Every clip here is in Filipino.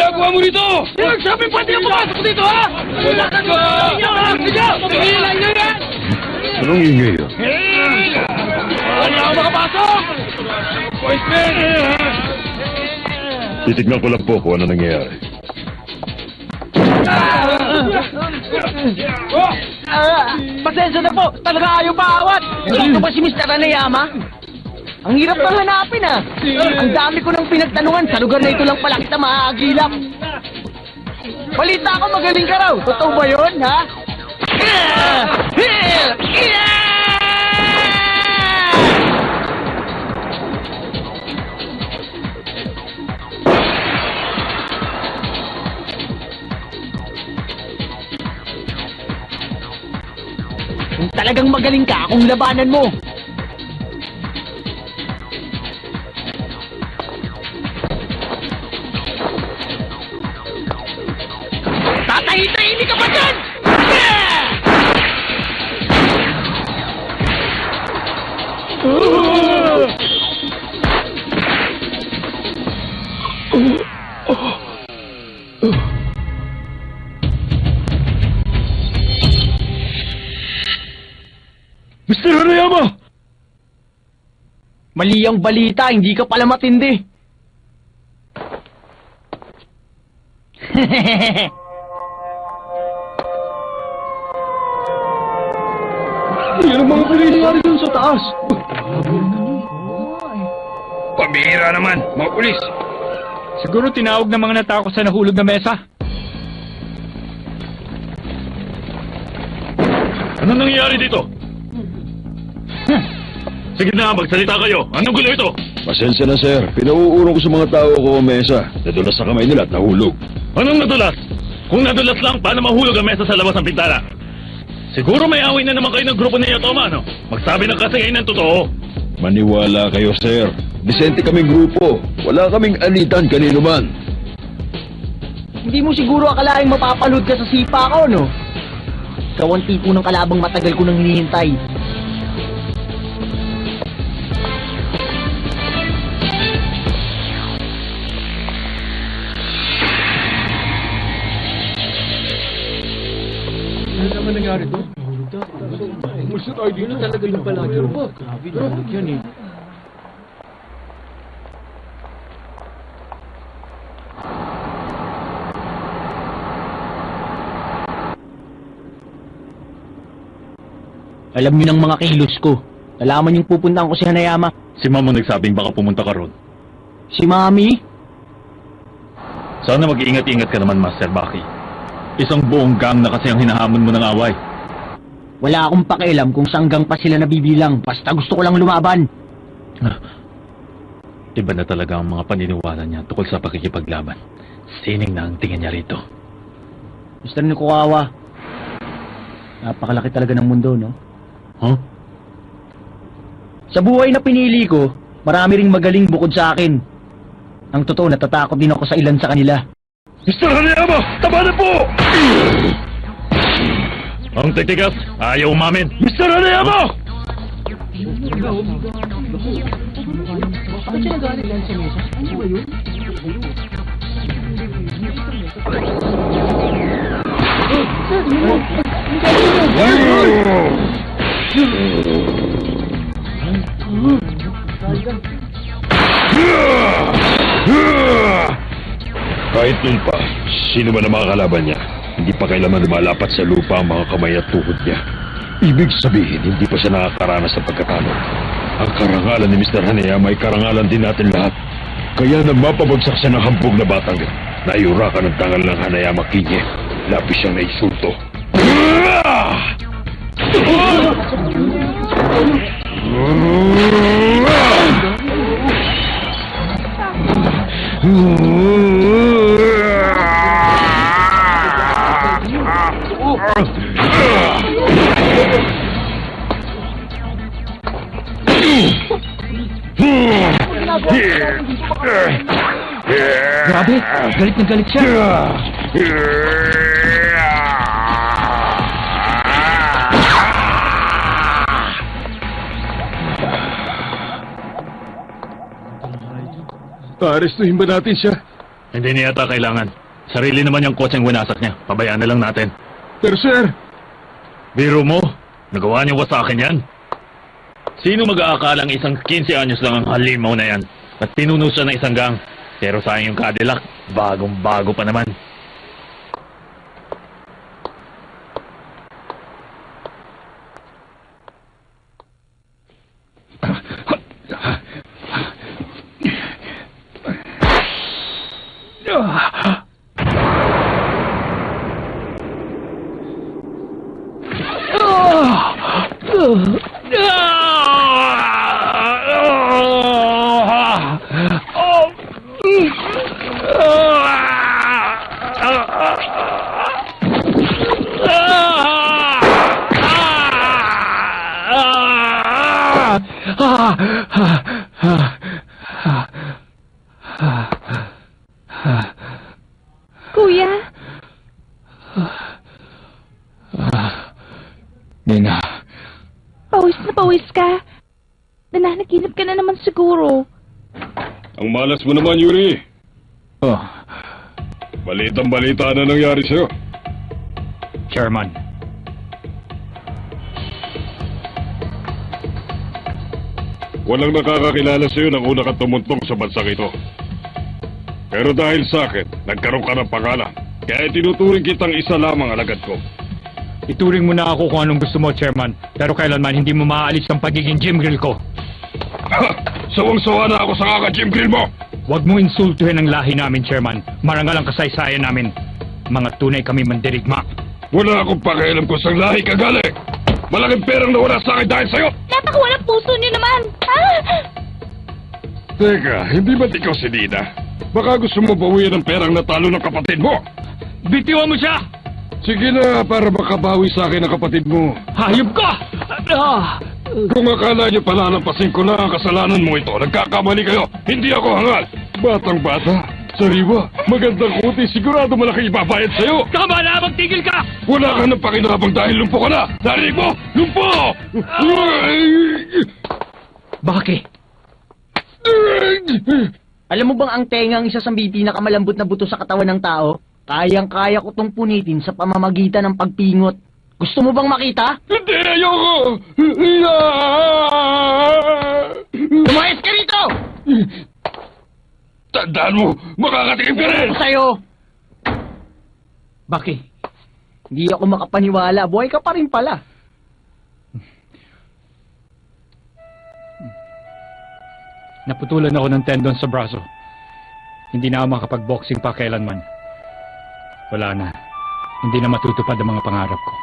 ginagawa mo rito? Pinagsabi pati ang pumasok dito, ha? Wala ka dito! Tigilan nyo yan! Anong ingay yun? Wala ako makapasok! Appointment! Titignan ko lang po kung ano nangyayari. Pasensya na po! Talaga ayaw paawat! Ito ba si Mr. Anayama? Ang hirap nang hanapin, ah! Ang dami ko nang pinagtanungan, sa lugar na ito lang pala kita maaagilap. Balita ko magaling ka raw! Totoo ba yun, ha? Kung talagang magaling ka, akong labanan mo. Tatahitahili ka pa dyan! Mr. Hanayama! Mali ang balita, hindi ka pala matindi. Yan ang mga pulis dun sa taas. Pambihira naman, mga pulis. Siguro tinawag ng mga natakot sa nahulog na mesa. Ano nangyayari dito? Sige na, magsalita kayo. Anong gulo ito? Pasensya na, sir. Pinauurong ko sa mga tao ko ang mesa. Nadulas sa kamay nila at nahulog. Anong nadulas? Kung nadulas lang, paano mahulog ang mesa sa labas ng pintana? Siguro may away na naman kayo ng grupo niya, Toma, no? Magsabi ng kasi ngayon ng totoo. Maniwala kayo, sir. Disente kaming grupo. Wala kaming alitan kanino man. Hindi mo siguro akalaing mapapalood ka sa sipa ko, no? Ikaw ang tipo ng kalabang matagal ko nang hinihintay. Ano naman nangyari to? Gusto tayo dito talaga yung palagi. Grabe, nahulog yan eh. Alam niyo ng mga kilos ko. Nalaman yung pupuntahan ko si Hanayama. Si Mama nagsabing baka pumunta ka ron. Si Mami? Sana mag-iingat-ingat ka naman, Master Baki. Isang buong gang na kasi ang hinahamon mo ng away. Wala akong pakialam kung saan gang pa sila nabibilang. Basta gusto ko lang lumaban. Iba na talaga ang mga paniniwala niya tungkol sa pakikipaglaban. Sining na ang tingin niya rito. Mr. Nikukawa, napakalaki talaga ng mundo, no? Huh? Sa buhay na pinili ko, marami ring magaling bukod sa akin. Ang totoo, natatakot din ako sa ilan sa kanila. Mr. Hanayama! Tama na po! Ang titigas, ayaw umamin. Mr. Hanayama! Bakit siya nagalit lang sa mesa? Ano ba yun? Kahit nun pa, sino man ang mga kalaban niya, hindi pa kailanman lumalapat sa lupa ang mga kamay at tuhod niya. Ibig sabihin, hindi pa siya nakakaranas sa pagkatalo. Ang karangalan ni Mr. Hanayama ay karangalan din natin lahat. Kaya nang mapabagsak siya ng hambog na batang, naiurakan ng tangal ng Hanayama Kinye. Lapis siyang naisulto. Grabe, galit na galit siya. Arestuhin ba natin siya? Hindi niya yata kailangan. Sarili naman yung kotseng winasak niya. Pabayaan na lang natin. Pero sir, Biro mo, nagawa niyo ba sa akin yan? Sino mag-aakalang isang 15 anyos lang ang halimaw na yan? At pinuno siya ng isang gang. Pero sayang yung Cadillac, bagong-bago pa naman. Kuya, Nina, pawis na pawis ka. Nananaginip ka na naman siguro. Ang malas mo naman, Yuri. oh, Balitang-balita na nangyari sa'yo. Chairman. Walang nakakakilala sa'yo nang una kang tumuntong sa bansang ito. Pero dahil sa akin, nagkaroon ka ng pangalan. Kaya tinuturing kitang isa lamang alagad ko. Ituring mo na ako kung anong gusto mo, Chairman. Pero kailanman hindi mo maaalis ang pagiging Jim Grill ko. Ha! Sawang-sawa na ako sa kaka-Jim Grill mo! Huwag mo insultuhin ang lahi namin, Chairman. Marangal ang kasaysayan namin. Mga tunay kami mandirigma. Wala akong pakialam kung saan lahi ka galing. Malaking perang nawala sa akin dahil sa'yo. Napakawalang puso niyo naman! Ah! Teka, hindi ba't ikaw si Nina? Baka gusto mo bawian ng perang natalo ng kapatid mo. Bitiwan mo siya! Sige na, para makabawi sa akin ang kapatid mo. Hayop ka! Kung akala niyo palalampasin ko na ang kasalanan mo ito, nagkakamali kayo. Hindi ako hangal. Batang-bata, sariwa, magandang kuti, sigurado malaki ibabayad sa'yo. Tama na! Magtigil ka! Wala ka ng pakinabang dahil lumpo ka na. Narinig mo? Lumpo! Bakit? Alam mo bang ang tenga ang isa sa pinakamalambot na buto sa katawan ng tao? Kayang-kaya ko tong punitin sa pamamagitan ng pagpingot. Gusto mo bang makita? Hindi, ayoko! Lumayas ka rito! Tandaan mo, makakatikim ka rin! Ako sa'yo! Bakit? Hindi ako makapaniwala. Buhay ka pa rin pala. Naputulan ako ng tendon sa braso. Hindi na ako makapag-boxing pa kailanman. Wala na. Hindi na matutupad ang mga pangarap ko.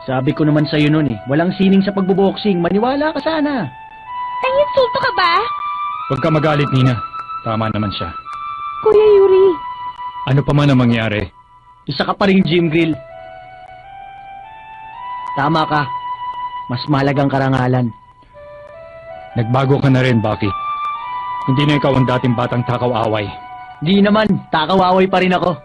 Sabi ko naman sa'yo nun eh. Walang sining sa pagbuboxing. Maniwala ka sana. Ay, insulto ka ba? Huwag ka magalit, Nina. Tama naman siya. Kuya Yuri, Ano pa man ang mangyari, Isa ka pa rin Jim Grill. Tama ka. Mas mahalagang karangalan. nagbago ka na rin, Baki. Hindi na ikaw ang dating batang takaw-away. Di naman. Takawaway pa rin ako.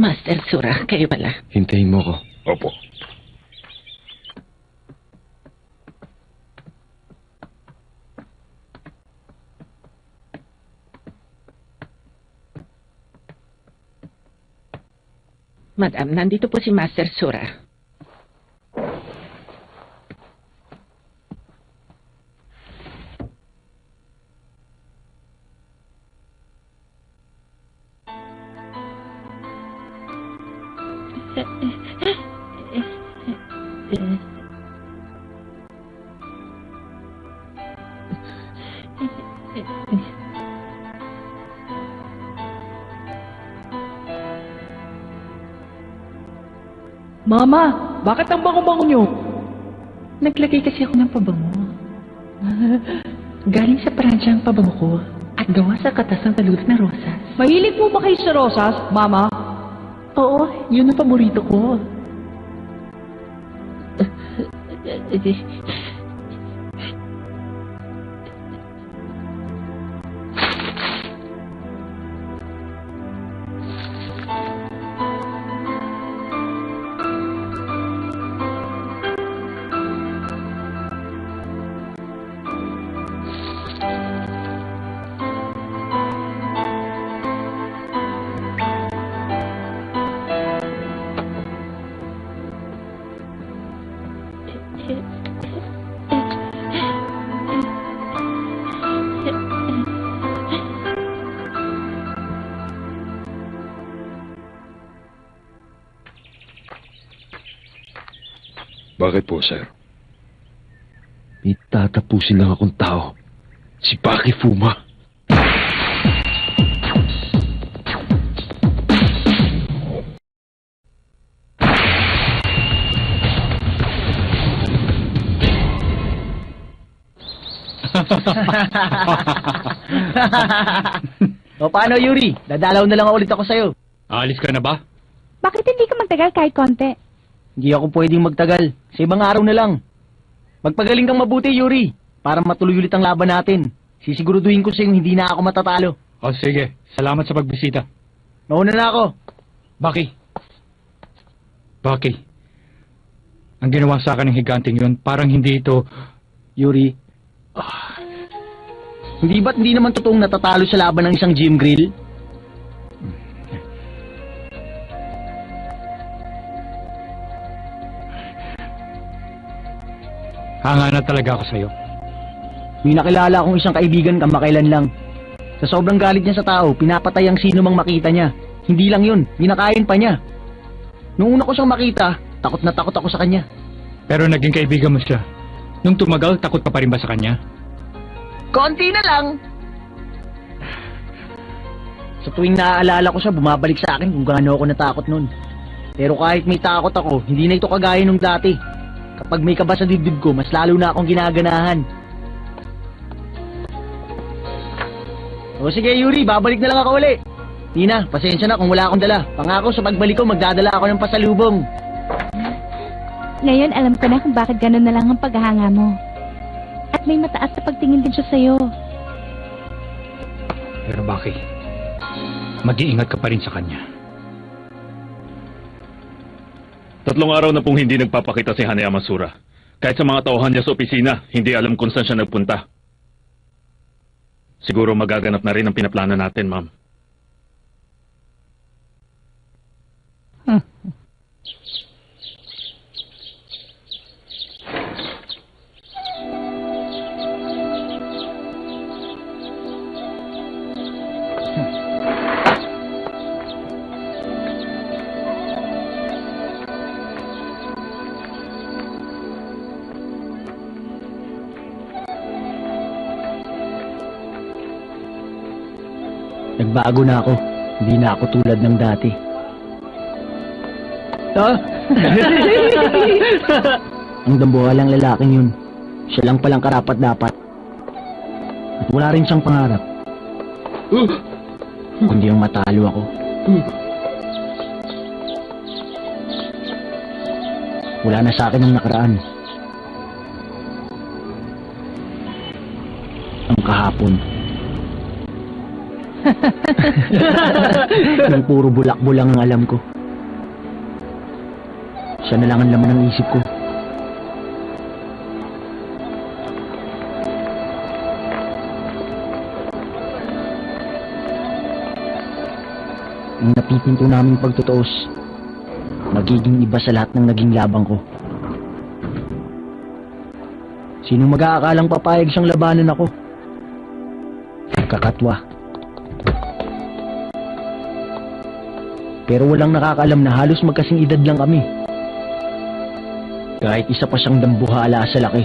Master Sura, kayo pala. Hintayin mo ko. Opo. Madam, nandito po si Master Sura. Mama, bakit ang bango-bango nyo? Naglagay kasi ako ng pabango. Galing sa Pransya ang pabango ko at gawa sa katas ng taludok na rosas. Mahilig po ba kayo sa rosas, Mama? Oo, yun ang paborito ko. Bakit po, sir? May tatapusin lang akong tao. Si Paki Fuma. O paano, Yuri? Dadalaw na lang ulit ako sa'yo. Aalis ka na ba? Bakit hindi ka magtagal kahit konti? Hindi ako pwedeng magtagal. Sa ibang araw na lang. Magpagaling kang mabuti, Yuri. Para matuloy ulit ang laban natin. Sisiguraduhin ko sa'yo hindi na ako matatalo. O sige, salamat sa pagbisita. Mauna na ako. Baki. Baki. Ang ginawa sa akin ng higanting yun, parang hindi ito... Yuri. Hindi ba't hindi naman totoong natatalo sa laban ng isang gym grill? Hanga na talaga ako sa'yo. May nakilala akong isang kaibigan kamakailan lang. Sa sobrang galit niya sa tao, pinapatay ang sino mang makita niya. Hindi lang yun, binakain pa niya. Nung una ko siyang makita, takot na takot ako sa kanya. Pero naging kaibigan mo siya. Nung tumagal, takot ka pa rin ba sa kanya? Konti na lang! Sa tuwing naaalala ko siya, bumabalik sa akin kung gaano ako natakot nun. Pero kahit may takot ako, hindi na ito kagaya nung dati. Kapag may kaba sa dibdib ko, mas lalo na akong ginaganahan. O sige, Yuri, babalik na lang ako uli. Tina, pasensya na kung wala akong dala. Pangako sa pagbalik ko, magdadala ako ng pasalubong. Ngayon alam ko na kung bakit gano'n na lang ang paghahanga mo. At may mataas na pagtingin din siya sa'yo. Pero Baki, mag-iingat ka pa rin sa kanya. 3 araw na pong hindi nagpapakita si Hanaya Masura. Kahit sa mga tauhan niya sa opisina, hindi alam kung saan siya nagpunta. Siguro magaganap na rin ang pinaplano natin, ma'am. Nagbago na ako. Hindi na ako tulad ng dati. Ang dambuhalang lalaking yun. Siya lang palang karapat-dapat. At wala rin siyang pangarap. Kundi yung matalo ako. Wala na sa akin ang nakaraan. Ang kahapon. Nang puro bulak-bulang ang alam ko. Siya na lang ang laman ng isip ko. Ang napipinto naming pagtutuos, magiging iba sa lahat ng naging labang ko. Sino mag-aakalang papayag siyang labanan ako? Kakatwa. Pero walang nakakaalam na halos magkasing edad lang kami. Kahit isa pa siyang dambuhala sa laki.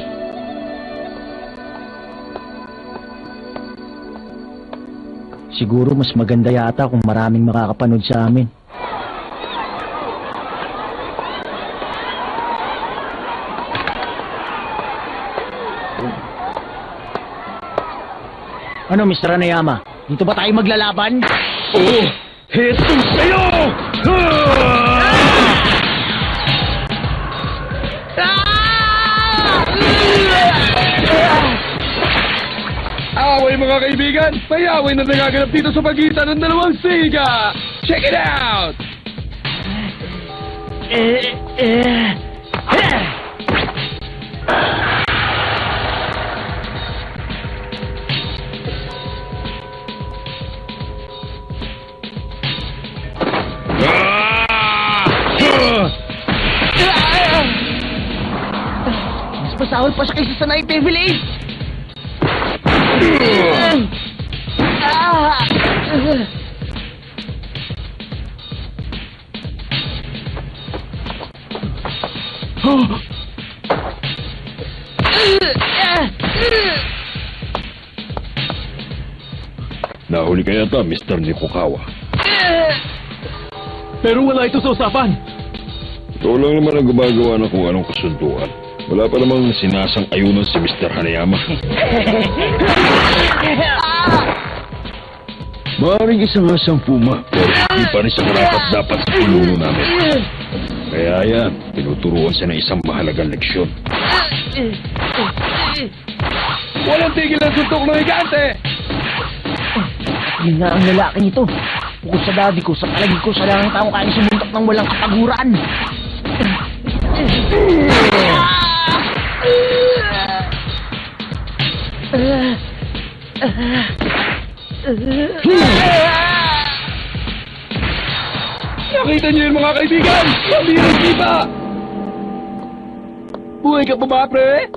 Siguro mas maganda yata kung maraming makakapanood sa amin. Ano, Mr. Hanayama? Dito ba tayo maglalaban? Oh! Jesus sa'yo! mga kaibigan, may away na nagaganap dito sa pagitan ng dalawang siga! Check it out! Mas masahol pa siya kaysa sa Night Devil 8! Nahuli ka yata, Mr. Nikokawa. Pero wala ito sa usapan! Ikaw lang naman ang gumagawa ng kung anong kasunduan. Wala pa namang sinasang-ayunan si Mr. Hanayama. Maaaring isang asang puma, pero hindi pa rin sa karapat-dapat sa pinuno namin. Kaya yan, tinuturuan siya ng isang mahalagang leksyon. Walang tigil ang suntok ng higante! Yun nga ang lalaking ito. Bukod sa daddy ko, sa palagi ko, sa lang taong kaya sumuntok ng walang kataguran. Nakita niyo yun mga kaibigan! Mabirang kita! Buhay ka pa ba, pre?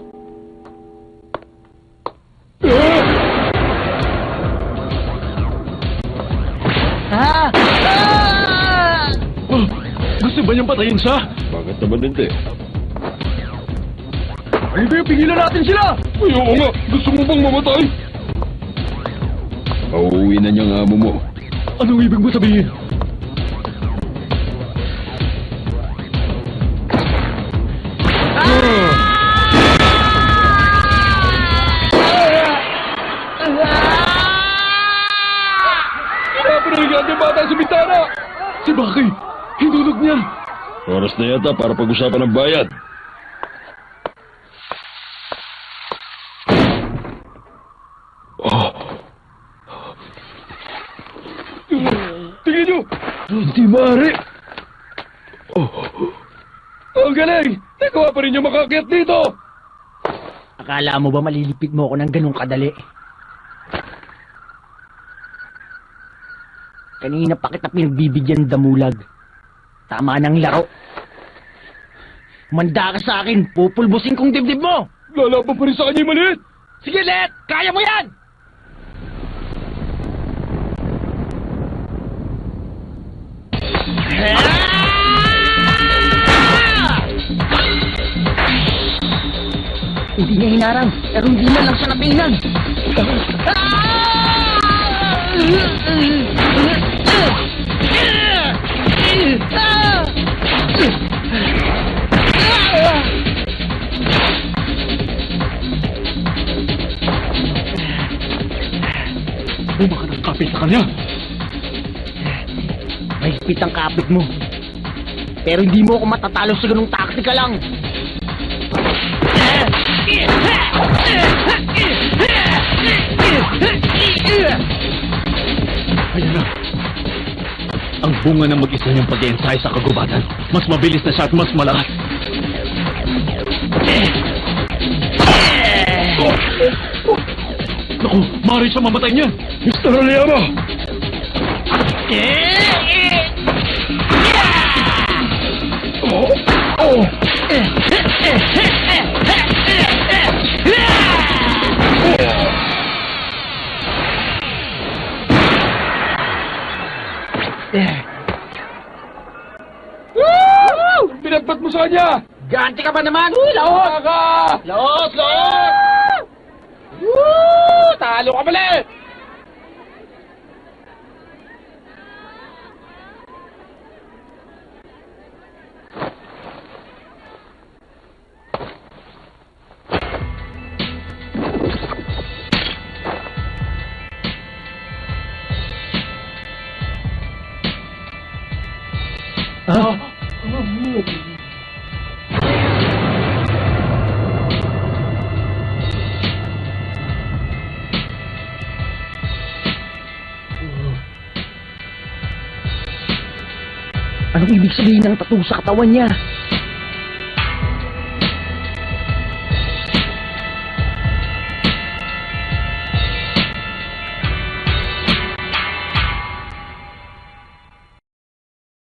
Gusto ba niyang patayin siya? Bakit naman hindi? Hindi, pigilan natin sila! Ay, oo nga! Gusto mo bang mamatay? Pauuwi na niyang amo mo. Anong ibig mo sabihin? Pinapanaligan ng bata sa bintana! Si Baki! Hinulog niya! Oras na yata para pag-usapan ng bayad. Tingnan niyo! Hindi maaari! Ang galing! Nagawa pa rin niya makakyat dito! Akala mo ba malilipid mo ako ng ganong kadali? Kanina pa kita pinagbibigyan ng damulag. Tama ng laro. Manda ka sa akin, pupulbusin kong dibdib mo! Lalaban pa rin sa kanya yung maliit! Sige, Let! Kaya mo yan! Hindi niya hinarang, pero hindi man lang siya napinan. Bumaka ng kapit sa kanya! May higpit ang kapit mo. Pero hindi mo ako matatalo sa ganung taktika lang. Ayan na! Ang bunga ng mag-isa niyang pag-iensay sa kagubatan. Mas mabilis na siya at mas malakas. Naku, maaari siya mamatay niya! Mr. Hanayama! Pinagpat mo sa kanya! Ganti ka ba naman? Laot! Ka! Laot! Laot! Talo ka pala! Anong ibig sabihin ng tattoo sa katawan niya?